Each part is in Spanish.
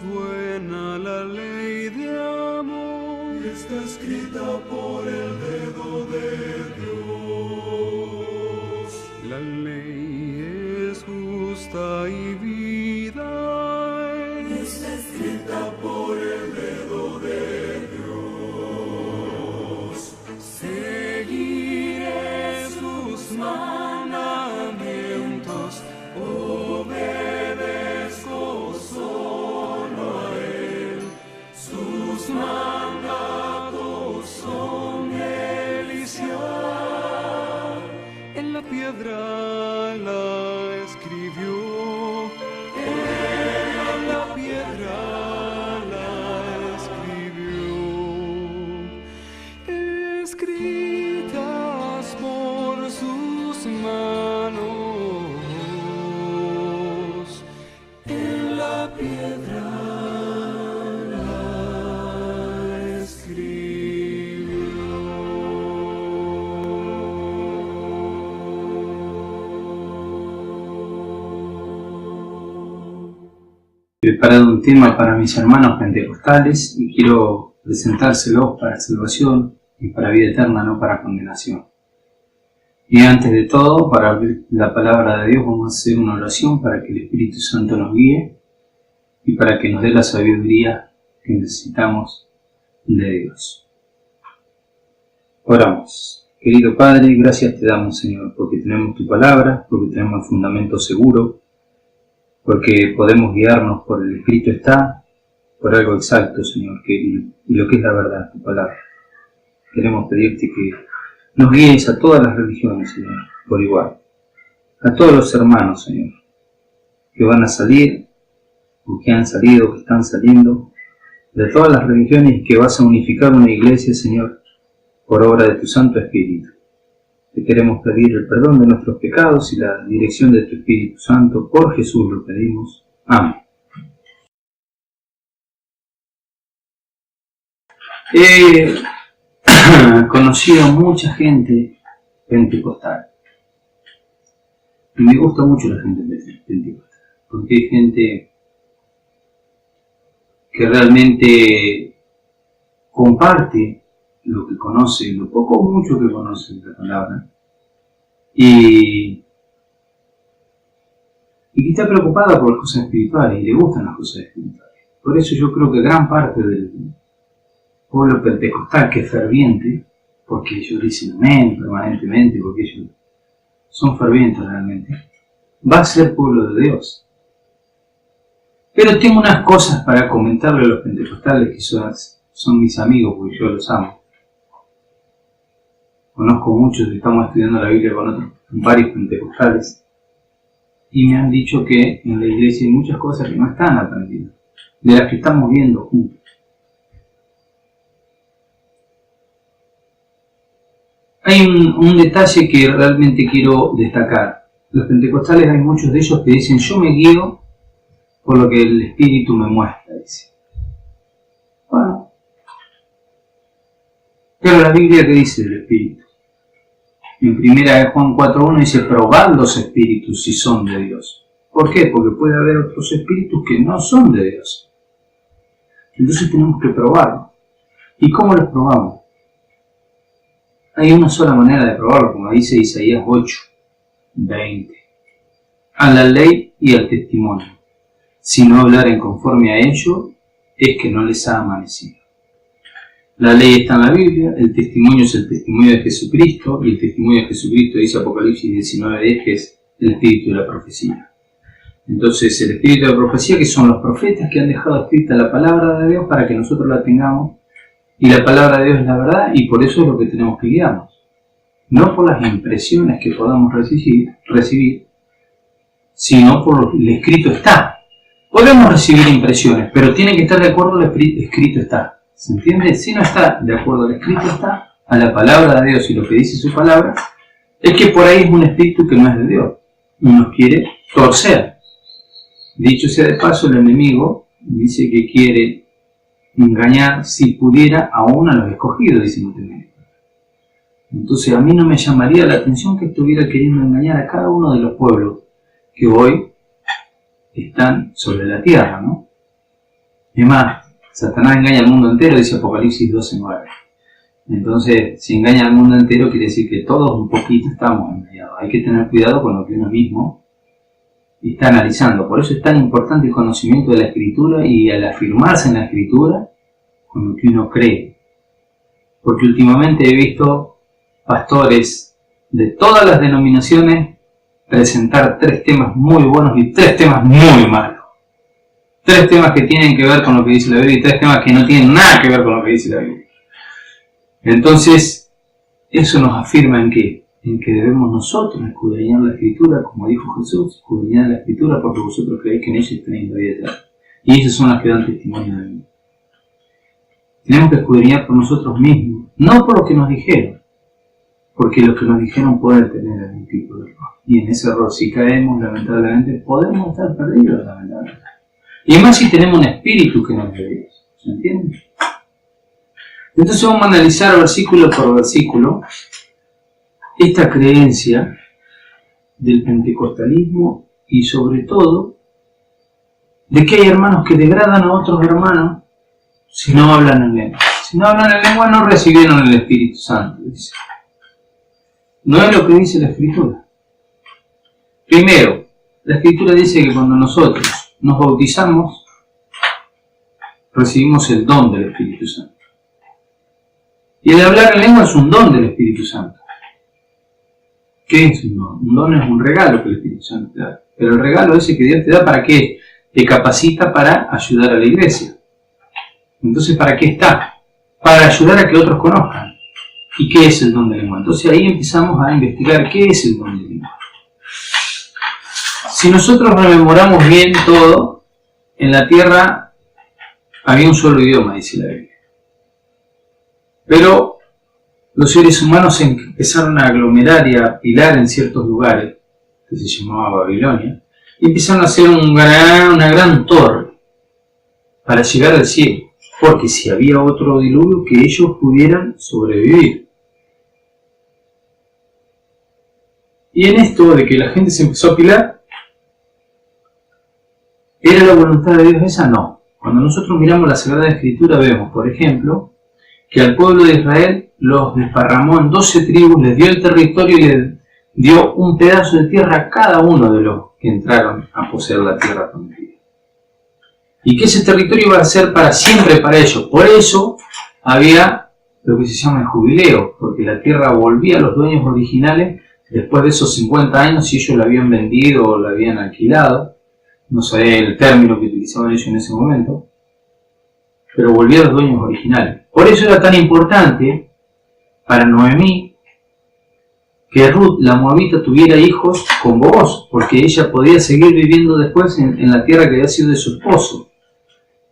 buena la ley de amor, está escrita por el dedo de Dios. La ley es justa y vida, está escrita por el dedo de Dios. seguiré sus mandamientos, obedezco solo a Él, sus mandatos son delicia. En la piedra la escribió, en la piedra la escribió, escritas por sus manos, en la piedra la escribió. He preparado un tema para mis hermanos pentecostales y quiero presentárselos para salvación y para vida eterna, no para condenación. Y antes de todo, para abrir la palabra de Dios, vamos a hacer una oración para que el Espíritu Santo nos guíe y para que nos dé la sabiduría que necesitamos de Dios. Oramos. Querido Padre, gracias te damos, Señor, porque tenemos tu palabra, porque tenemos el fundamento seguro, porque podemos guiarnos por el escrito está, por algo exacto, Señor, y lo que es la verdad, tu palabra. Queremos pedirte que nos guíes a todas las religiones, Señor, por igual. A todos los hermanos, Señor, que van a salir, o que han salido, o que están saliendo, de todas las religiones, y que vas a unificar una iglesia, Señor, por obra de tu Santo Espíritu. Te queremos pedir el perdón de nuestros pecados y la dirección de tu Espíritu Santo. Por Jesús lo pedimos. Amén. He conocido mucha gente pentecostal. Y me gusta mucho la gente pentecostal, porque hay gente que realmente comparte lo que conoce, lo poco o mucho que conoce de la palabra, y que está preocupada por las cosas espirituales y le gustan las cosas espirituales. Por eso yo creo que gran parte del pueblo pentecostal, que es ferviente, porque ellos dicen amén permanentemente, porque ellos son fervientes realmente, va a ser pueblo de Dios. Pero tengo unas cosas para comentarle a los pentecostales que son mis amigos, porque yo los amo. Conozco muchos, estamos estudiando la Biblia con varios pentecostales, y me han dicho que en la iglesia hay muchas cosas que no están aprendidas, de las que estamos viendo juntos. Hay un detalle que realmente quiero destacar. Los pentecostales, hay muchos de ellos que dicen: yo me guío por lo que el Espíritu me muestra, dice. Bueno, pero la Biblia, ¿qué dice del Espíritu? En 1 Juan 4.1 dice: probad los espíritus si son de Dios. ¿Por qué? Porque puede haber otros espíritus que no son de Dios. Entonces tenemos que probarlos. ¿Y cómo los probamos? Hay una sola manera de probarlo, como dice Isaías 8:20. A la ley y al testimonio. Si no hablaren conforme a ello, es que no les ha amanecido. La ley está en la Biblia, el testimonio es el testimonio de Jesucristo, y el testimonio de Jesucristo, dice Apocalipsis 19:10, que es el espíritu de la profecía. Entonces, el espíritu de la profecía, que son los profetas que han dejado escrita la palabra de Dios para que nosotros la tengamos, y la palabra de Dios es la verdad, y por eso es lo que tenemos que guiarnos. No por las impresiones que podamos recibir, sino por lo que el escrito está. Podemos recibir impresiones, pero tiene que estar de acuerdo al escrito está. ¿Se entiende? Si no está de acuerdo al escrito está, a la palabra de Dios y lo que dice su palabra, es que por ahí es un espíritu que no es de Dios y nos quiere torcer. Dicho sea de paso, el enemigo dice que quiere engañar, si pudiera, aún a los escogidos, dice Timoteo. Entonces a mí no me llamaría la atención que estuviera queriendo engañar a cada uno de los pueblos que hoy están sobre la tierra, ¿no? Es más, Satanás engaña al mundo entero, dice Apocalipsis 12:9. Entonces, si engaña al mundo entero, quiere decir que todos un poquito estamos engañados. Hay que tener cuidado con lo que uno mismo está analizando. Por eso es tan importante el conocimiento de la Escritura y al afirmarse en la Escritura con lo que uno cree. Porque últimamente he visto pastores de todas las denominaciones presentar 3 temas muy buenos y 3 temas muy malos. 3 temas que tienen que ver con lo que dice la Biblia y 3 temas que no tienen nada que ver con lo que dice la Biblia. Entonces, eso nos afirma en qué? En que debemos nosotros escudriñar la Escritura, como dijo Jesús, escudriñar la Escritura porque vosotros creéis que en ella tenéis la vida eterna. Y ellas son las que dan testimonio de mí. Tenemos que escudriñar por nosotros mismos, no por lo que nos dijeron, porque lo que nos dijeron puede tener algún tipo de error. Y en ese error, si caemos, lamentablemente, podemos estar perdidos, lamentablemente. Y más si tenemos un espíritu que no es de Dios. ¿Se entiende? Entonces vamos a analizar versículo por versículo esta creencia del pentecostalismo y sobre todo de que hay hermanos que degradan a otros hermanos si no hablan en lengua. Si no hablan en lengua no recibieron el Espíritu Santo, dice. No es lo que dice la Escritura. Primero, la Escritura dice que cuando nosotros nos bautizamos, recibimos el don del Espíritu Santo. Y el hablar en lengua es un don del Espíritu Santo. ¿Qué es un don? Un don es un regalo que el Espíritu Santo te da. Pero el regalo ese que Dios te da, ¿para qué? Te capacita para ayudar a la iglesia. Entonces, ¿para qué está? Para ayudar a que otros conozcan. ¿Y qué es el don de lengua? Entonces ahí empezamos a investigar qué es el don de lengua. Si nosotros rememoramos bien todo, en la tierra había un solo idioma, dice la Biblia. Pero los seres humanos se empezaron a aglomerar y a apilar en ciertos lugares, que se llamaba Babilonia, y empezaron a hacer una gran torre para llegar al cielo, porque si había otro diluvio que ellos pudieran sobrevivir. Y en esto de que la gente se empezó a apilar, ¿era la voluntad de Dios esa? No. Cuando nosotros miramos la Sagrada Escritura vemos, por ejemplo, que al pueblo de Israel los desparramó en 12 tribus, les dio el territorio y les dio un pedazo de tierra a cada uno de los que entraron a poseer la tierra prometida. Y que ese territorio iba a ser para siempre para ellos. Por eso había lo que se llama el jubileo, porque la tierra volvía a los dueños originales después de esos 50 años, si ellos la habían vendido o la habían alquilado. No sé el término que utilizaban ellos en ese momento, pero volvía a los dueños originales. Por eso era tan importante para Noemí que Ruth, la moabita, tuviera hijos con Booz, porque ella podía seguir viviendo después en la tierra que había sido de su esposo.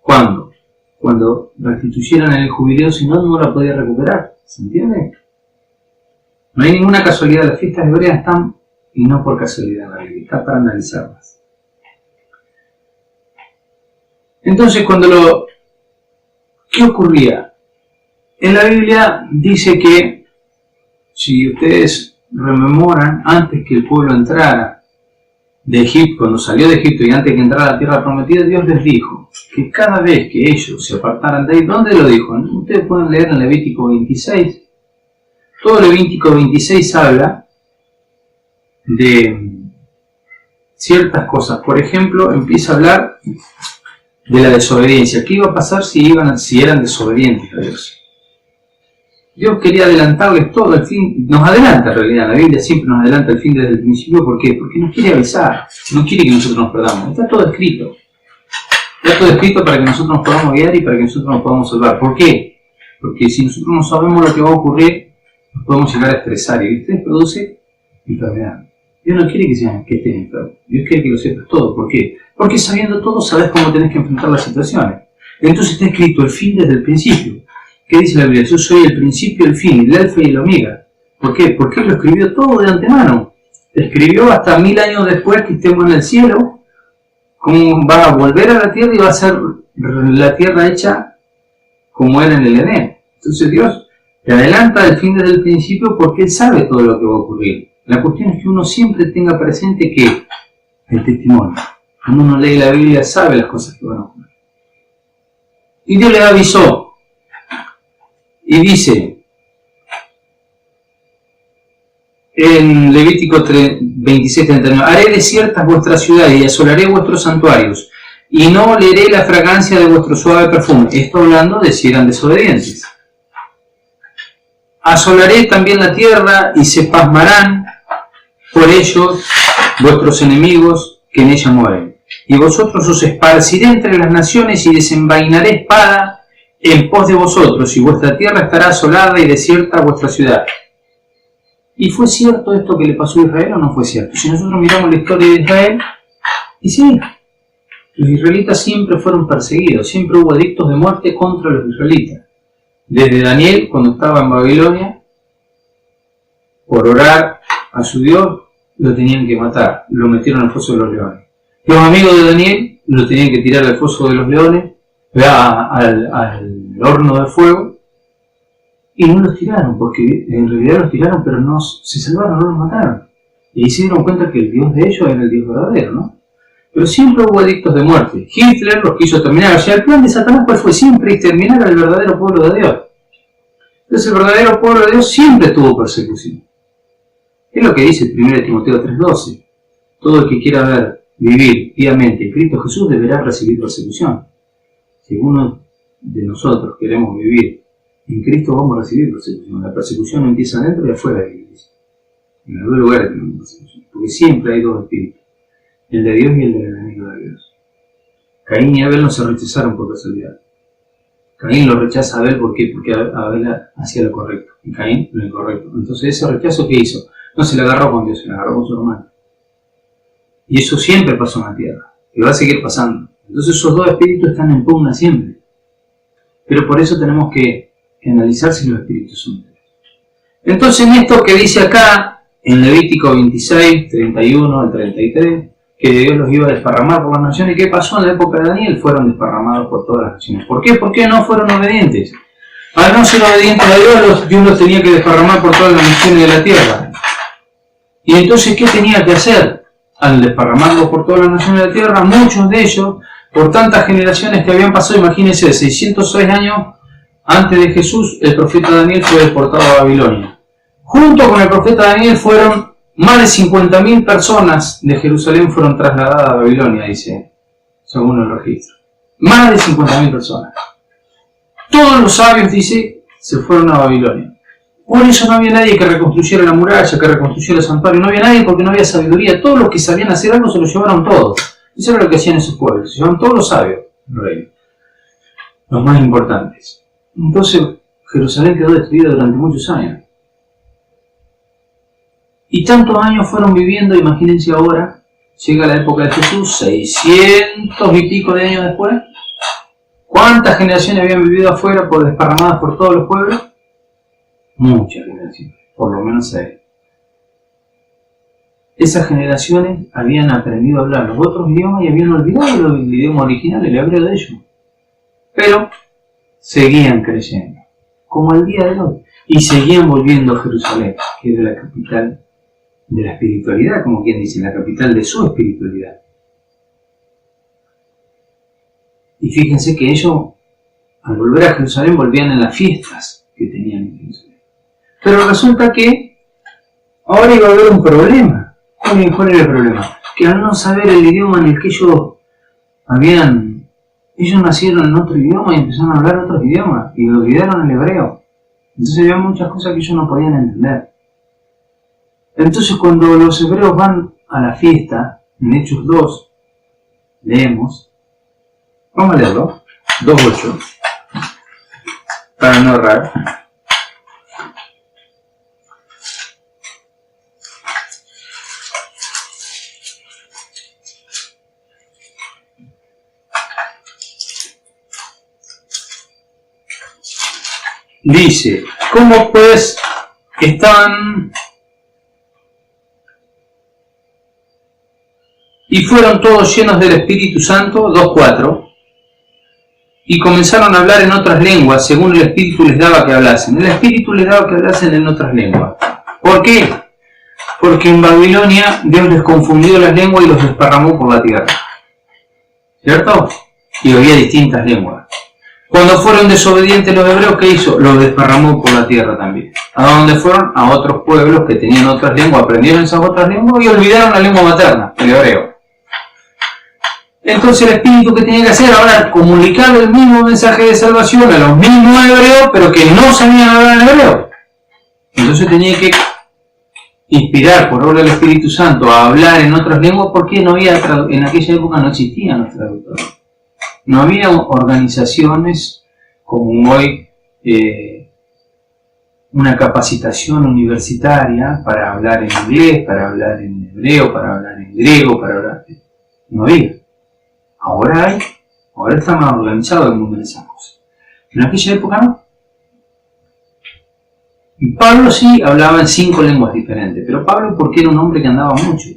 ¿Cuándo? Cuando restituyeran el jubileo, si no, no la podía recuperar. ¿Se entiende? No hay ninguna casualidad. Las fiestas hebreas están, y no por casualidad en la Biblia, está para analizarlas. Entonces, ¿qué ocurría? En la Biblia dice que, si ustedes rememoran, antes que el pueblo entrara de Egipto, cuando salió de Egipto y antes que entrara a la tierra prometida, Dios les dijo que cada vez que ellos se apartaran de ahí, ¿dónde lo dijo? Ustedes pueden leer en Levítico 26. Todo Levítico 26 habla de ciertas cosas. Por ejemplo, empieza a hablar de la desobediencia. ¿Qué iba a pasar si eran desobedientes a Dios? Dios quería adelantarles todo el fin. Nos adelanta en realidad, la Biblia siempre nos adelanta el fin desde el principio. ¿Por qué? Porque nos quiere avisar, no quiere que nosotros nos perdamos. Está todo escrito. Está todo escrito para que nosotros nos podamos guiar y para que nosotros nos podamos salvar. ¿Por qué? Porque si nosotros no sabemos lo que va a ocurrir, nos podemos llegar a estresar y estrés produce enfermedad. Dios no quiere que estés enfermo. Dios quiere que lo sepas todo. ¿Por qué? Porque sabiendo todo, sabes cómo tenés que enfrentar las situaciones. Entonces está escrito el fin desde el principio. ¿Qué dice la Biblia? Yo soy el principio, el fin, el alfa y el omega. ¿Por qué? Porque Él lo escribió todo de antemano. Escribió hasta 1000 años después que estemos en el cielo, cómo va a volver a la tierra y va a ser la tierra hecha como era en el Edén. Entonces Dios te adelanta el fin desde el principio porque Él sabe todo lo que va a ocurrir. La cuestión es que uno siempre tenga presente que el testimonio, cuando uno lee la Biblia, sabe las cosas que van a ocurrir. Y Dios les avisó. Y dice en Levítico 26:39, haré desiertas vuestras ciudades y asolaré vuestros santuarios, y no oleré la fragancia de vuestro suave perfume. Esto hablando de si eran desobedientes. Asolaré también la tierra y se pasmarán por ellos vuestros enemigos que en ella mueren. Y vosotros os esparciré entre las naciones y desenvainaré espada en pos de vosotros, y vuestra tierra estará asolada y desierta vuestra ciudad. ¿Y fue cierto esto que le pasó a Israel o no fue cierto? Si nosotros miramos la historia de Israel, y sí, los israelitas siempre fueron perseguidos, siempre hubo edictos de muerte contra los israelitas. Desde Daniel, cuando estaba en Babilonia, por orar a su Dios, lo tenían que matar, lo metieron al foso de los leones. Los amigos de Daniel lo tenían que tirar al foso de los leones, al horno de fuego, y no los tiraron, porque en realidad los tiraron, pero no se salvaron, no los mataron. Y ahí se dieron cuenta que el Dios de ellos era el Dios verdadero, ¿no? Pero siempre hubo edictos de muerte. Hitler los quiso terminar. O sea, el plan de Satanás pues fue siempre exterminar al verdadero pueblo de Dios. Entonces el verdadero pueblo de Dios siempre tuvo persecución. Es lo que dice 1 Timoteo 3:12. Todo el que quiera vivir piamente en Cristo Jesús deberá recibir persecución. Si uno de nosotros queremos vivir en Cristo, vamos a recibir persecución. La persecución empieza dentro y afuera de la iglesia. En los dos lugares tenemos persecución. Porque siempre hay dos espíritus. El de Dios y el del enemigo de Dios. Caín y Abel no se rechazaron por casualidad. Caín lo rechaza a Abel porque Abel hacía lo correcto y Caín lo incorrecto. Entonces ese rechazo que hizo, no se le agarró con Dios, se le agarró con su hermano. Y eso siempre pasó en la tierra, y va a seguir pasando. Entonces esos dos espíritus están en pugna siempre. Pero por eso tenemos que analizar si los espíritus son de Dios. Entonces en esto que dice acá, en Levítico 26, 31 al 33, que Dios los iba a desparramar por las naciones. ¿Qué pasó en la época de Daniel? Fueron desparramados por todas las naciones. ¿Por qué? ¿Por qué no fueron obedientes? Al no ser obedientes a Dios, Dios los tenía que desparramar por todas las naciones de la tierra. Y entonces, ¿qué tenía que hacer? Al desparramarlos por todas las naciones de la tierra, muchos de ellos, por tantas generaciones que habían pasado, imagínense, 606 años antes de Jesús, el profeta Daniel fue deportado a Babilonia. Junto con el profeta Daniel fueron más de 50.000 personas de Jerusalén fueron trasladadas a Babilonia, dice, según el registro. Más de 50.000 personas. Todos los sabios, dice, se fueron a Babilonia. Por eso no había nadie que reconstruyera la muralla, que reconstruyera el santuario. No había nadie porque no había sabiduría. Todos los que sabían hacer algo se lo llevaron todos. Eso era lo que hacían esos pueblos. Se llevaron todos los sabios del reino. Los más importantes. Entonces, Jerusalén quedó destruida durante muchos años. Y tantos años fueron viviendo, imagínense ahora, llega la época de Jesús, 600 y pico de años después. ¿Cuántas generaciones habían vivido afuera desparramadas por todos los pueblos? Muchas generaciones, por lo menos 6. Esas generaciones habían aprendido a hablar los otros idiomas y habían olvidado el idioma original, el hebreo de ellos. Pero seguían creyendo, como el día de hoy. Y seguían volviendo a Jerusalén, que era la capital de la espiritualidad, como quien dice, la capital de su espiritualidad. Y fíjense que ellos, al volver a Jerusalén, volvían en las fiestas que tenían en Jerusalén. Pero resulta que ahora iba a haber un problema. ¿Cuál era el problema? Que al no saber el idioma en el que ellos nacieron en otro idioma y empezaron a hablar otros idiomas y olvidaron el hebreo. Entonces había muchas cosas que ellos no podían entender. Entonces cuando los hebreos van a la fiesta, en Hechos 2, leemos, vamos a leerlo, 2.8, para no errar. Dice, ¿cómo pues estaban? Y fueron todos llenos del Espíritu Santo, 2.4, y comenzaron a hablar en otras lenguas, según el Espíritu les daba que hablasen. El Espíritu les daba que hablasen en otras lenguas. ¿Por qué? Porque en Babilonia Dios les confundió las lenguas y los desparramó por la tierra. ¿Cierto? Y había distintas lenguas. Cuando fueron desobedientes los hebreos, ¿qué hizo? Los desparramó por la tierra también. ¿A dónde fueron? A otros pueblos que tenían otras lenguas, aprendieron esas otras lenguas y olvidaron la lengua materna, el hebreo. Entonces el Espíritu, que tenía que hacer ahora, comunicar el mismo mensaje de salvación a los mismos hebreos, pero que no sabían hablar en hebreo. Entonces tenía que inspirar por obra del Espíritu Santo a hablar en otras lenguas, porque no había, en aquella época no existían los traductores. No había organizaciones como hoy, una capacitación universitaria para hablar en inglés, para hablar en hebreo, para hablar en griego, para hablar... No había. Ahora hay, ahora está más organizado el mundo de esas cosas. En aquella época no. Y Pablo sí hablaba en 5 lenguas diferentes, pero Pablo porque era un hombre que andaba mucho,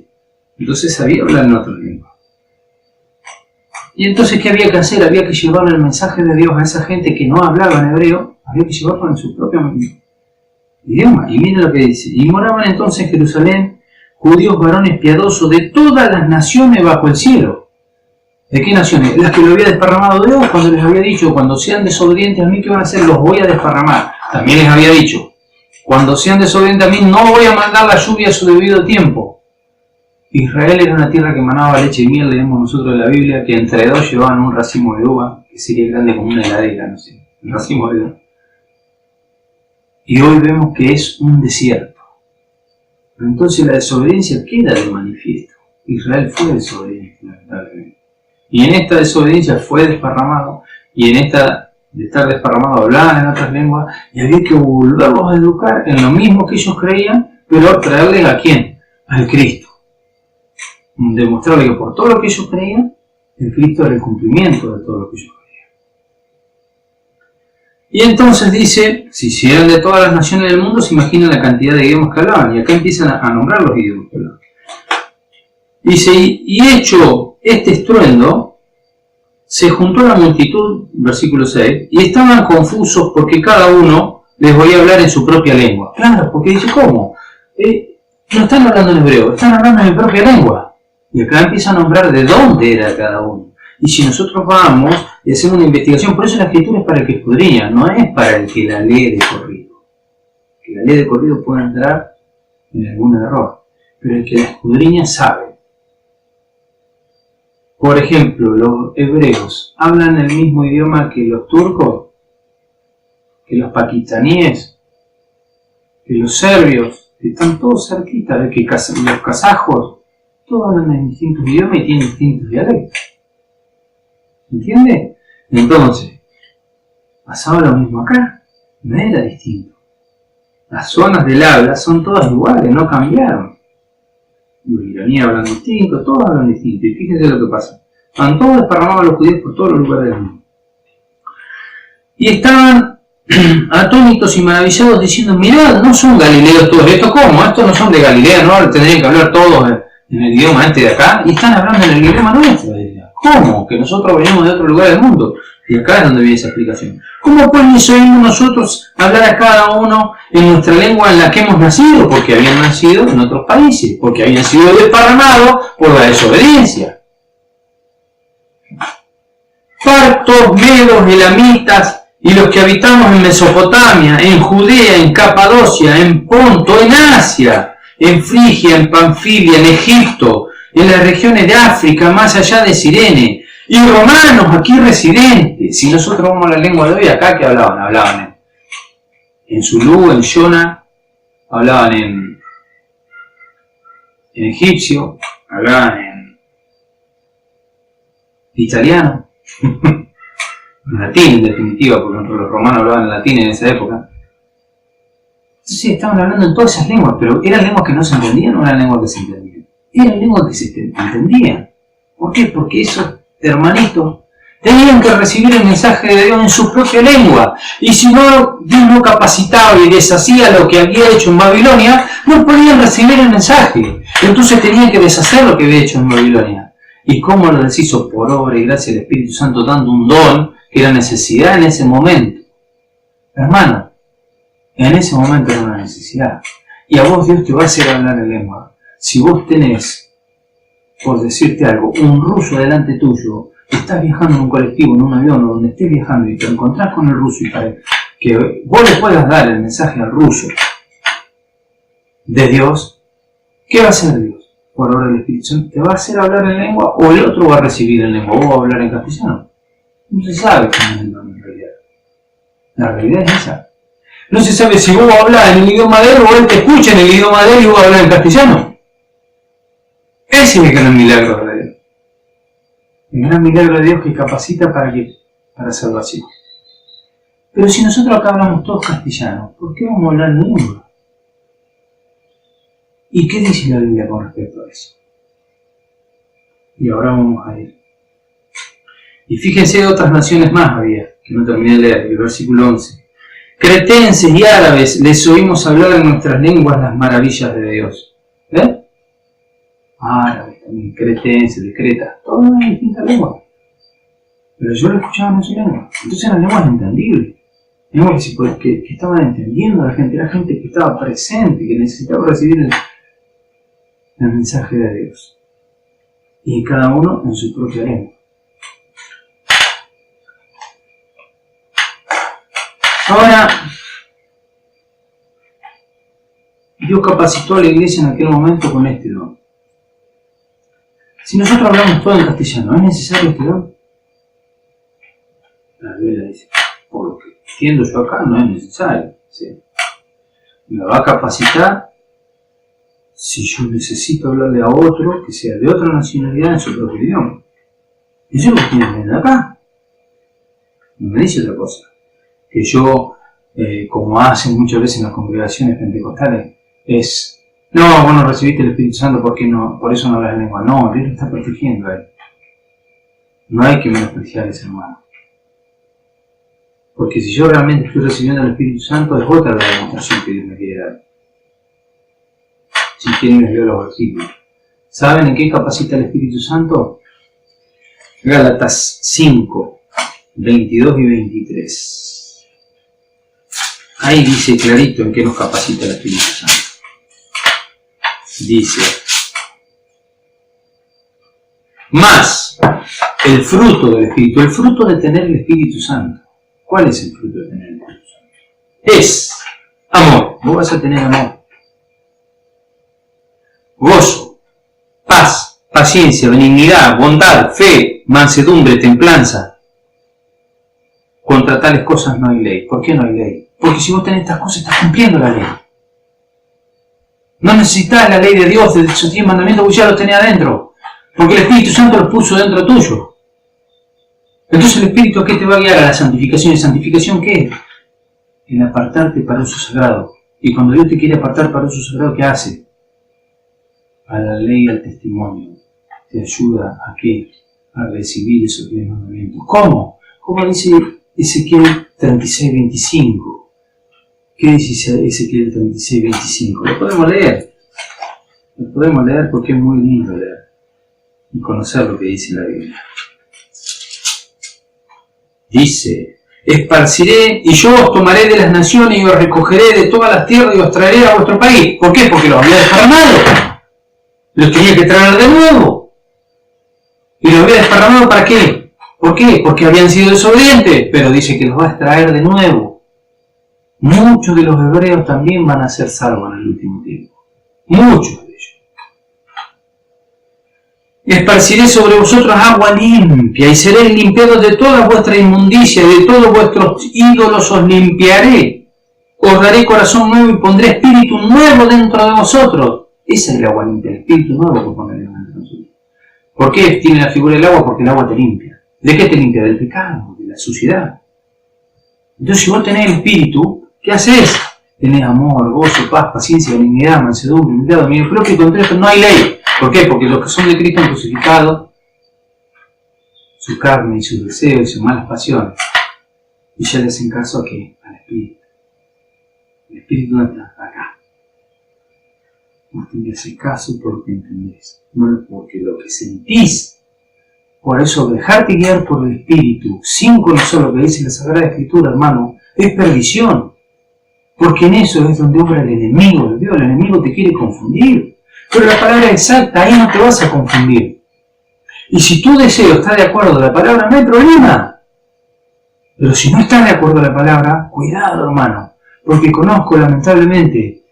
entonces sabía hablar en otras lenguas. Y entonces, ¿qué había que hacer? Había que llevar el mensaje de Dios a esa gente que no hablaba en hebreo, había que llevarlo en su propio idioma. Y miren lo que dice: y moraban entonces en Jerusalén judíos varones piadosos de todas las naciones bajo el cielo. ¿De qué naciones? Las que lo había desparramado Dios cuando les había dicho: cuando sean desobedientes a mí, ¿qué van a hacer? Los voy a desparramar. También les había dicho: cuando sean desobedientes a mí, no voy a mandar la lluvia a su debido tiempo. Israel era una tierra que emanaba leche y miel, leemos nosotros en la Biblia, que entre dos llevaban un racimo de uva, que sería grande como una heladera, no sé, un racimo de uva. Y hoy vemos que es un desierto. Pero entonces la desobediencia queda de manifiesto. Israel fue desobediente, lamentablemente. Y en esta desobediencia fue desparramado, y en esta de estar desparramado hablaban en otras lenguas, y había que volverlos a educar en lo mismo que ellos creían, pero traerles ¿a quién? Al Cristo. Demostrarle que por todo lo que ellos creían, el Cristo era el cumplimiento de todo lo que ellos creían. Y entonces dice, si eran de todas las naciones del mundo, se imaginan la cantidad de idiomas que hablaban, y acá empiezan a nombrar los idiomas que hablaban. Dice, y hecho este estruendo, se juntó la multitud, versículo 6, y estaban confusos porque cada uno les oía hablar en su propia lengua. Claro, porque dice, ¿cómo? No están hablando en hebreo, están hablando en mi propia lengua. Y acá empieza a nombrar de dónde era cada uno. Y si nosotros vamos y hacemos una investigación, por eso la escritura es para el que escudriña, no es para el que la lee de corrido. El que la lee de corrido puede entrar en algún error, pero el que la escudriña sabe. Por ejemplo, los hebreos hablan el mismo idioma que los turcos, que los pakistaníes, que los serbios, que están todos cerquitas, que los kazajos. Todos hablan en distintos idiomas y tienen distintos dialectos. ¿Entiende? Entonces, pasaba lo mismo acá. No era distinto. Las zonas del habla son todas iguales, no cambiaron. Los iraníes hablan distinto, todos hablan distinto. Y fíjense lo que pasa. Estaban todos desparramados los judíos por todos los lugares del mundo. Y estaban atónitos y maravillados diciendo, mirad, no son galileos todos estos, ¿cómo? Estos no son de Galilea, ¿no? Tendrían que hablar todos en el idioma este de acá, y están hablando en el idioma nuestro. ¿Cómo? Que nosotros venimos de otro lugar del mundo. Y acá es donde viene esa explicación. ¿Cómo pues oímos nosotros hablar a cada uno en nuestra lengua en la que hemos nacido? Porque habían nacido en otros países, porque habían sido desparramados por la desobediencia. Partos, medos, elamitas y los que habitamos en Mesopotamia, en Judea, en Capadocia, en Ponto, en Asia, en Frigia, en Panfilia, en Egipto, en las regiones de África, más allá de Cirene, y romanos aquí residentes. Si nosotros vamos a la lengua de hoy, acá ¿qué hablaban? Hablaban en Zulú, en Shona, hablaban en egipcio, hablaban en italiano, en latín en definitiva, porque los romanos hablaban en latín en esa época. Entonces estaban hablando en todas esas lenguas, pero ¿eran lenguas que no se entendían o eran lenguas que se entendían? Eran lenguas que se entendían. ¿Por qué? Porque esos hermanitos tenían que recibir el mensaje de Dios en su propia lengua. Y si no, Dios no capacitaba y deshacía lo que había hecho en Babilonia, no podían recibir el mensaje. Entonces tenían que deshacer lo que había hecho en Babilonia. ¿Y cómo lo deshizo? Por obra y gracia del Espíritu Santo, dando un don que era necesidad en ese momento. Hermano, en ese momento era una necesidad. Y a vos Dios te va a hacer hablar en lengua. Si vos tenés, por decirte algo, un ruso delante tuyo, estás viajando en un colectivo, en un avión, o donde estés viajando y te encontrás con el ruso y para que vos le puedas dar el mensaje al ruso de Dios, ¿qué va a hacer Dios? Por obra del Espíritu Santo, ¿te va a hacer hablar en lengua o el otro va a recibir en lengua? ¿Vos vas a hablar en castellano? No se sabe cómo es el don en realidad. La realidad es esa. No se sabe si vos hablas en el idioma de él o él te escucha en el idioma de él y vos hablas en castellano. Ese es el gran milagro de Dios. El gran milagro de Dios que capacita para salvación. Pero si nosotros acá hablamos todos castellano, ¿por qué vamos a hablar en lengua? ¿Y qué dice la Biblia con respecto a eso? Y ahora vamos a ir. Y fíjense, otras naciones más había, que no terminé de leer, el versículo 11. Cretenses y árabes les oímos hablar en nuestras lenguas las maravillas de Dios. ¿Ven? Árabes también, cretenses, de Creta, todas en distintas lenguas. Pero yo lo escuchaba en su lengua. Entonces eran lenguas entendibles. Lenguas que estaban entendiendo a la gente, era gente que estaba presente, que necesitaba recibir el mensaje de Dios. Y cada uno en su propia lengua. Ahora, Dios capacitó a la iglesia en aquel momento con este don. Si nosotros hablamos todo en castellano, ¿es necesario este don? La Biblia dice, por lo que entiendo yo acá, no es necesario. ¿Sí? Me va a capacitar si yo necesito hablarle a otro que sea de otra nacionalidad en su propio idioma. Eso es lo que tiene que venir acá. No me dice otra cosa. Que yo, como hacen muchas veces en las congregaciones pentecostales, es, no, vos no recibiste el Espíritu Santo porque no, por eso no hablas en lengua. No, Dios lo está protegiendo a él. No hay que menospreciar a ese hermano. Porque si yo realmente estoy recibiendo el Espíritu Santo, es otra la demostración que Dios me quiere dar. Si quieren les leo los versículos. ¿Saben en qué capacita el Espíritu Santo? Gálatas 5, 22 y 23. Ahí dice clarito en qué nos capacita el Espíritu Santo. Dice, más el fruto del Espíritu, el fruto de tener el Espíritu Santo. ¿Cuál es el fruto de tener el Espíritu Santo? Es amor. Vos vas a tener amor. Gozo, paz, paciencia, benignidad, bondad, fe, mansedumbre, templanza. Contra tales cosas no hay ley. ¿Por qué no hay ley? Porque si vos tenés estas cosas, estás cumpliendo la ley. No necesitas la ley de Dios, de sus 10 mandamientos, vos ya los tenés adentro. Porque el Espíritu Santo los puso dentro tuyo. Entonces el Espíritu, ¿a qué te va a guiar? A la santificación. ¿Y santificación qué es? En apartarte para uso sagrado. Y cuando Dios te quiere apartar para uso sagrado, ¿qué hace? A la ley y al testimonio. Te ayuda a qué? A recibir esos 10 mandamientos. ¿Cómo? ¿Cómo dice Ezequiel 36:25? ¿Qué dice Ezequiel 36:25? Lo podemos leer. Lo podemos leer porque es muy lindo leer y conocer lo que dice la Biblia. Dice, esparciré y yo os tomaré de las naciones y os recogeré de todas las tierras y os traeré a vuestro país. ¿Por qué? Porque los había desparramado. Los tenía que traer de nuevo. ¿Y los había desparramado para qué? ¿Por qué? Porque habían sido desobedientes. Pero dice que los va a traer de nuevo. Muchos de los hebreos también van a ser salvos en el último tiempo. Muchos de ellos. Esparciré sobre vosotros agua limpia y seréis limpiados de toda vuestra inmundicia y de todos vuestros ídolos os limpiaré. Os daré corazón nuevo y pondré espíritu nuevo dentro de vosotros. Esa es el agua limpia, el espíritu nuevo que pondré dentro de nosotros. ¿Por qué tiene la figura del agua? Porque el agua te limpia. ¿De qué te limpia? Del pecado, de la suciedad. Entonces si vos tenés el espíritu, ¿qué haces? Tenés amor, gozo, paz, paciencia, benignidad, mansedumbre, humildad, dominio propio, y contra esto no hay ley. ¿Por qué? Porque los que son de Cristo han crucificado su carne y sus deseos y sus malas pasiones. Y ya le hacen caso a qué? Al Espíritu. El Espíritu no está acá. Vos tenés que hacer caso por lo que entendés, no porque lo que sentís. Por eso dejarte guiar por el Espíritu, sin conocer lo que dice la Sagrada Escritura, hermano, es perdición. Porque en eso es donde obra el enemigo. El enemigo te quiere confundir. Pero la palabra exacta, ahí no te vas a confundir. Y si tu deseo está de acuerdo a la palabra, no hay problema. Pero si no está de acuerdo a la palabra, cuidado, hermano. Porque conozco, lamentablemente,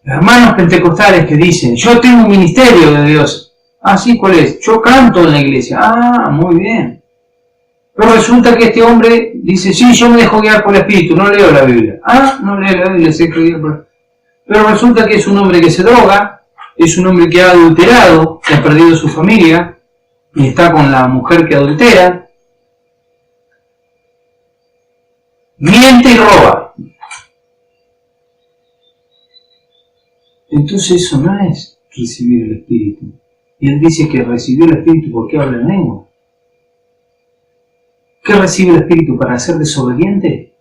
hermanos pentecostales que dicen, yo tengo un ministerio de Dios. Ah, sí, ¿cuál es? Yo canto en la iglesia. Ah, muy bien. Pero resulta que este hombre dice, sí, yo me dejo guiar por el Espíritu, no leo la Biblia. Ah, no leo la Biblia, se deja guiar por el Espíritu. Pero resulta que es un hombre que se droga, es un hombre que ha adulterado, que ha perdido su familia, y está con la mujer que adultera, miente y roba. Entonces eso no es recibir el Espíritu. Y él dice que recibió el Espíritu porque habla en lengua. ¿Qué recibe el Espíritu para ser desobediente?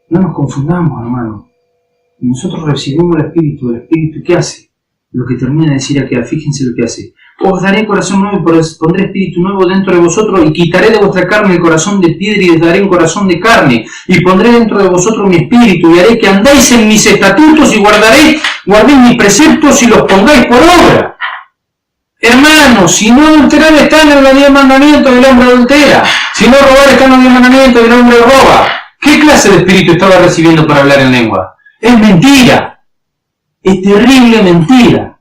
No nos confundamos, hermano. Nosotros recibimos el Espíritu ¿qué hace? Lo que termina de decir aquí, fíjense lo que hace. Os daré corazón nuevo y pondré espíritu nuevo dentro de vosotros y quitaré de vuestra carne el corazón de piedra y les daré un corazón de carne y pondré dentro de vosotros mi espíritu y haré que andéis en mis estatutos y guardéis mis preceptos y los pongáis por obra. Hermanos, si no adulterar está en los 10 mandamientos del hombre adultera. Si no robar está en los 10 mandamientos del hombre roba. ¿Qué clase de espíritu estaba recibiendo para hablar en lengua? Es mentira. Es terrible mentira.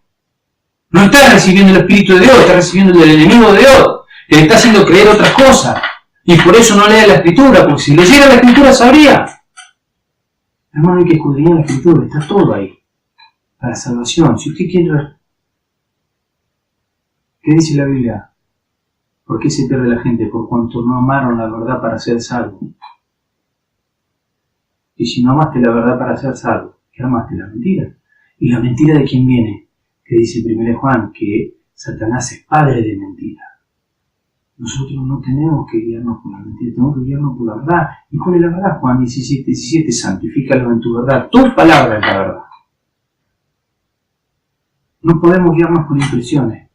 No está recibiendo el Espíritu de Dios, está recibiendo el del enemigo de Dios, que le está haciendo creer otras cosas. Y por eso no lee la Escritura, porque si leyera la Escritura sabría. Hermano, hay que escudriñar la Escritura, está todo ahí. Para salvación. Si usted quiere ver, ¿qué dice la Biblia? ¿Por qué se pierde la gente? Por cuanto no amaron la verdad para ser salvo. Y si no amaste la verdad para ser salvo, ¿qué amaste? La mentira. ¿Y la mentira de quién viene? Que dice 1 Juan que Satanás es padre de mentira. Nosotros no tenemos que guiarnos por la mentira, tenemos que guiarnos por la verdad. ¿Y cuál es la verdad? Juan 17:17, santifícalo en tu verdad. Tu palabra es la verdad. No podemos guiarnos por impresiones.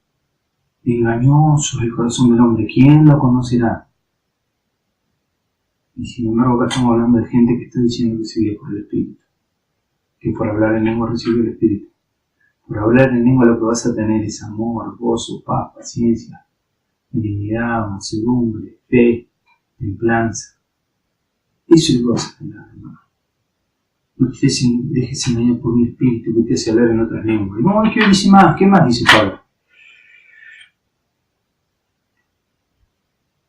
Engañoso es el corazón del hombre, ¿quién lo conocerá? Y sin embargo acá estamos hablando de gente que está diciendo que se guía por el Espíritu, que por hablar en lengua recibe el Espíritu. Por hablar en lengua lo que vas a tener es amor, gozo, paz, paciencia, benignidad, mansedumbre, fe, templanza. Eso es lo que vas a tener, hermano. No te dejes engañar por un espíritu que te hace hablar en otras lenguas. Y no, ¿qué dice más? ¿Qué más dice Pablo?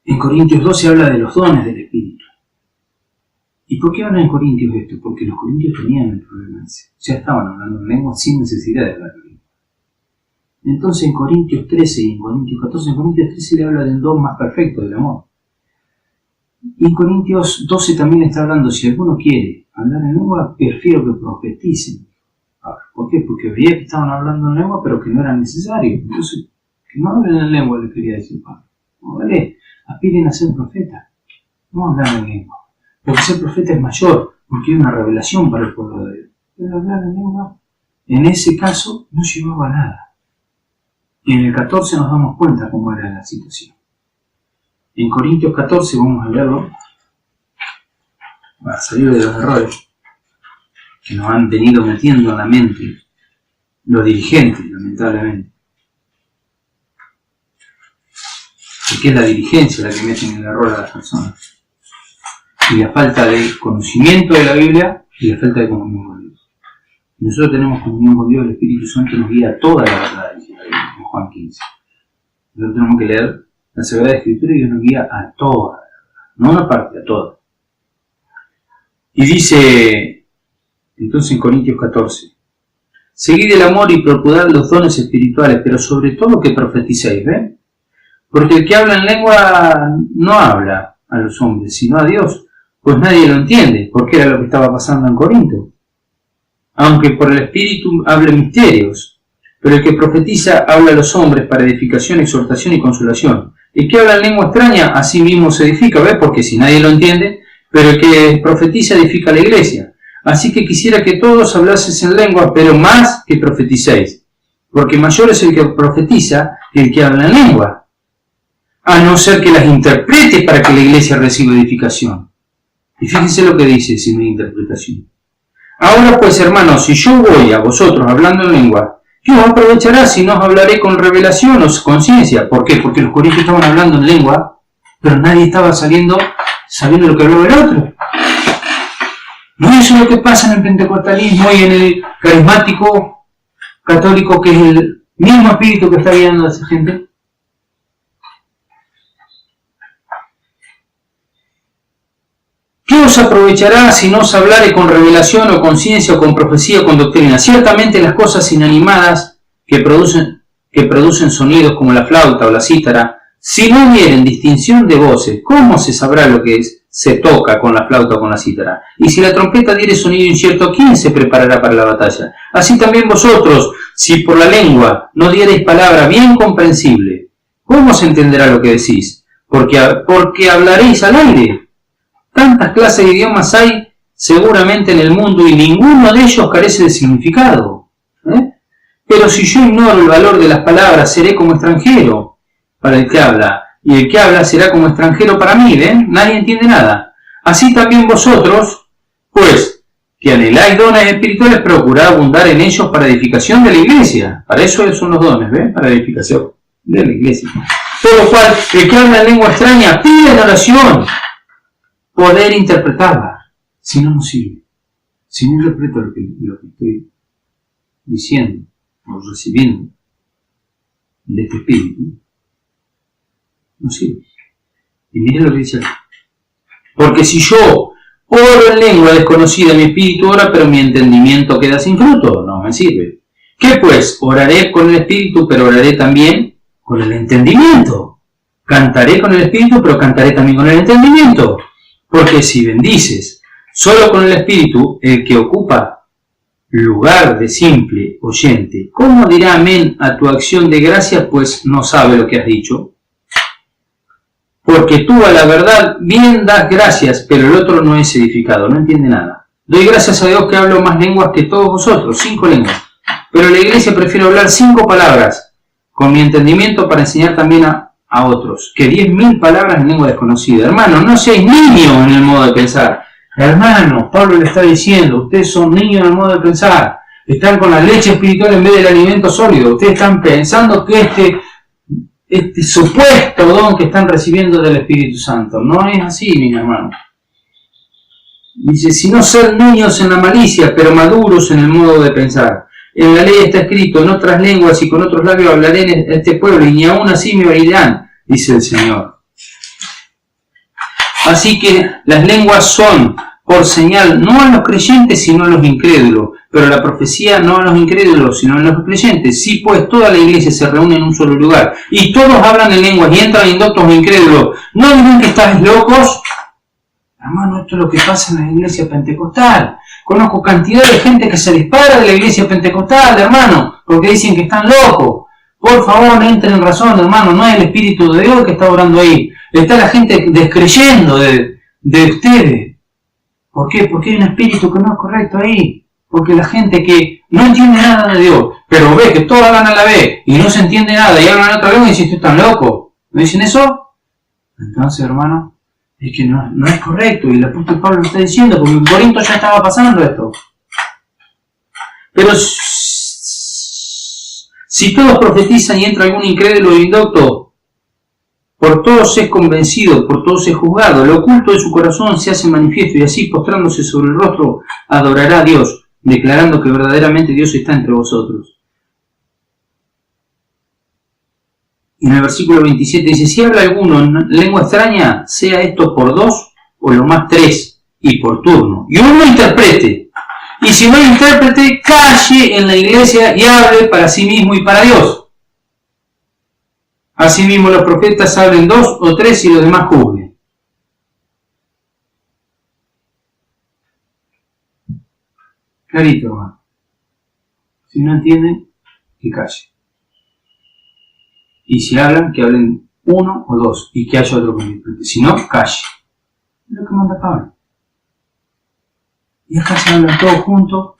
En Corintios 12 habla de los dones del Espíritu. ¿Y por qué habla en Corintios esto? Porque los corintios tenían el problema ese. Ya estaban hablando en lengua sin necesidad de hablar en lengua. Entonces en Corintios 13 y en Corintios 14, en Corintios 13 le habla del don más perfecto del amor. Y en Corintios 12 también está hablando, si alguno quiere hablar en lengua, prefiero que profeticen. ¿Por qué? Porque veía que estaban hablando en lengua, pero que no era necesario. Entonces, que no hablen en lengua, le quería decir Pablo. No, vale, aspiren a ser profetas, no hablar en lengua. Porque ser profeta es mayor, porque hay una revelación para el pueblo de Dios. Pero hablar en lengua, en ese caso, no llevaba a nada. Y en el 14 nos damos cuenta cómo era la situación. En Corintios 14, vamos a leerlo, para salir de los errores que nos han venido metiendo en la mente los dirigentes, lamentablemente. Porque es la dirigencia la que mete en el error a las personas. Y la falta de conocimiento de la Biblia y la falta de comunión con Dios. Nosotros tenemos comunión con Dios, el Espíritu Santo nos guía a toda la verdad, dice la Biblia, en Juan 15. Nosotros tenemos que leer la Sagrada Escritura y Dios nos guía a toda la verdad, no a una parte, a toda. Y dice, entonces en Corintios 14, seguid el amor y procurad los dones espirituales, pero sobre todo que profeticéis, ¿ven? Porque el que habla en lengua no habla a los hombres, sino a Dios, pues nadie lo entiende, porque era lo que estaba pasando en Corinto. Aunque por el Espíritu hable misterios, pero el que profetiza habla a los hombres para edificación, exhortación y consolación. El que habla en lengua extraña, a sí mismo se edifica, ¿ves? Porque si nadie lo entiende, pero el que profetiza edifica la iglesia. Así que quisiera que todos hablases en lengua, pero más que profeticéis, porque mayor es el que profetiza que el que habla en lengua, a no ser que las interprete para que la iglesia reciba edificación. Y fíjense lo que dice sin interpretación. Ahora pues, hermanos, si yo voy a vosotros hablando en lengua ¿Qué os aprovechará si no os hablaré con revelación o conciencia? ¿Por qué? Porque los corintios estaban hablando en lengua, pero nadie estaba sabiendo lo que hablaba el otro. No es eso lo que pasa en el pentecostalismo y en el carismático católico, que es el mismo espíritu que está guiando a esa gente. ¿Qué os aprovechará si no os hablare con revelación o con ciencia o con profecía o con doctrina? Ciertamente las cosas inanimadas que producen sonidos como la flauta o la cítara, si no hubieren distinción de voces, ¿cómo se sabrá lo que se toca con la flauta o con la cítara? Y si la trompeta diere sonido incierto, ¿quién se preparará para la batalla? Así también vosotros, si por la lengua no diereis palabra bien comprensible, ¿cómo se entenderá lo que decís? Porque hablaréis al aire. Tantas clases de idiomas hay seguramente en el mundo y ninguno de ellos carece de significado. Pero si yo ignoro el valor de las palabras, seré como extranjero para el que habla, y el que habla será como extranjero para mí, ¿ven? Nadie entiende nada. Así también vosotros, pues, que anheláis dones espirituales, procurad abundar en ellos para edificación de la iglesia. Para eso son los dones, ¿ven? Para edificación de la iglesia. Por lo cual, el que habla en lengua extraña, pide en oración poder interpretarla. Si no, no sirve. Si no interpreto lo que estoy diciendo o recibiendo de este espíritu, no sirve. Y mire lo que dice aquí. Porque si yo oro en lengua desconocida, mi espíritu ora, pero mi entendimiento queda sin fruto, no me sirve. ¿Qué pues? Oraré con el espíritu, pero oraré también con el entendimiento. Cantaré con el espíritu, pero cantaré también con el entendimiento. Porque si bendices solo con el espíritu, el que ocupa lugar de simple oyente, ¿cómo dirá amén a tu acción de gracia, pues no sabe lo que has dicho? Porque tú a la verdad bien das gracias, pero el otro no es edificado, no entiende nada. Doy gracias a Dios que hablo más lenguas que todos vosotros, 5 lenguas. Pero la iglesia prefiere hablar 5 palabras con mi entendimiento para enseñar también a otros, que 10.000 palabras en lengua desconocida. Hermano, no seáis niños en el modo de pensar. Hermano, Pablo le está diciendo, ustedes son niños en el modo de pensar. Están con la leche espiritual en vez del alimento sólido. Ustedes están pensando que este supuesto don que están recibiendo del Espíritu Santo. No es así, mis hermanos. Dice, si no ser niños en la malicia, pero maduros en el modo de pensar. En la ley está escrito, en otras lenguas y con otros labios hablaré en este pueblo, y ni aún así me oirán, dice el Señor. Así que las lenguas son por señal no a los creyentes, sino a los incrédulos. Pero la profecía no a los incrédulos, sino a los creyentes. Si pues toda la iglesia se reúne en un solo lugar, y todos hablan en lenguas, y entran indoctos o incrédulos, ¿no dirán que estáis locos? Hermano, esto es lo que pasa en la iglesia pentecostal. Conozco cantidad de gente que se dispara de la iglesia pentecostal, hermano, porque dicen que están locos. Por favor, entren en razón, hermano, no es el Espíritu de Dios que está orando ahí. Está la gente descreyendo de ustedes. ¿Por qué? Porque hay un espíritu que no es correcto ahí. Porque la gente que no entiende nada de Dios, pero ve que todos hablan a la vez y no se entiende nada y hablan en otra lengua y dicen, ¿están locos? ¿No dicen eso? Entonces, hermano, es que no es correcto, y el apóstol Pablo lo está diciendo, porque en Corinto ya estaba pasando esto. Pero si todos profetizan y entra algún incrédulo o indocto, por todos es convencido, por todos es juzgado, lo oculto de su corazón se hace manifiesto, y así postrándose sobre el rostro adorará a Dios, declarando que verdaderamente Dios está entre vosotros. Y en el versículo 27 dice, si habla alguno en lengua extraña, sea esto por 2 o lo más 3, y por turno. Y uno interprete. Y si no intérprete, calle en la iglesia y hable para sí mismo y para Dios. Asimismo los profetas hablen 2 o 3 y los demás juzguen. Clarito, hermano. Si no entienden, que callen. Y si hablan, que hablen 1 o 2 y que haya otro que interprete. Si no, calle. Es lo que manda Pablo. Y acá se hablan todos juntos,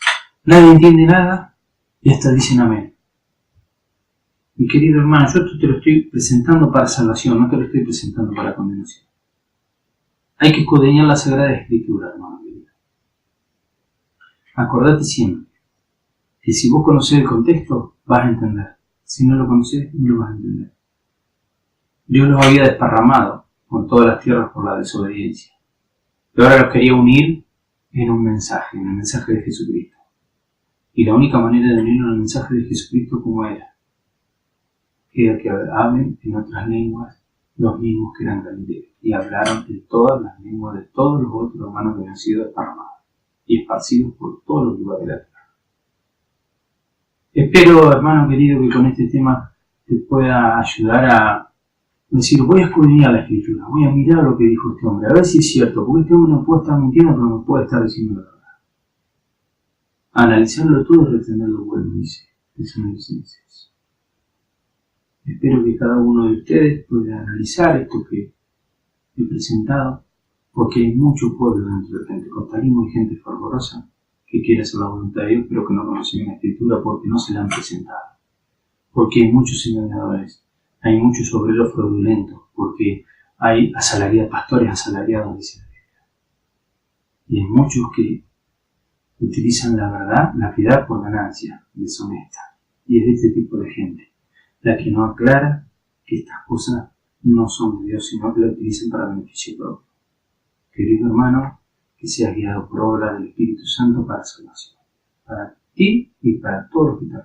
nadie entiende nada y hasta dicen amén. Mi querido hermano, yo esto te lo estoy presentando para salvación, no te lo estoy presentando para condenación. Hay que escudriñar la Sagrada Escritura, hermano querido. Acordate siempre que si vos conocés el contexto, vas a entender. Si no lo conoces, no lo vas a entender. Dios los había desparramado con todas las tierras por la desobediencia. Y ahora los quería unir en un mensaje, en el mensaje de Jesucristo. Y la única manera de unirlo en el mensaje de Jesucristo, ¿cómo era? Era que hablen en otras lenguas los mismos que eran galileos. Y hablaron en todas las lenguas de todos los otros hermanos que habían sido desparramados y esparcidos por todos los lugares de la tierra. Espero, hermano querido, que con este tema te pueda ayudar a decir, voy a escudriñar la Escritura, voy a mirar lo que dijo este hombre, a ver si es cierto, porque este hombre no puede estar mintiendo, pero no puede estar diciendo la verdad. Analizarlo todo y retener lo bueno, dice Tesalonicenses. Espero que cada uno de ustedes pueda analizar esto que he presentado, porque hay mucho pueblo dentro del pentecostalismo y gente fervorosa que quiere hacer la voluntad de Dios, pero que no conocen la Escritura porque no se la han presentado. Porque hay muchos engañadores, hay muchos obreros fraudulentos, porque hay pastores asalariados, dice la Biblia. Y hay muchos que utilizan la verdad, la piedad por ganancia deshonesta. Y es de este tipo de gente la que no aclara que estas cosas no son de Dios, sino que la utilizan para beneficio propio. Querido hermano, que seas guiado por obra del Espíritu Santo para salvación, para ti y para todos los que te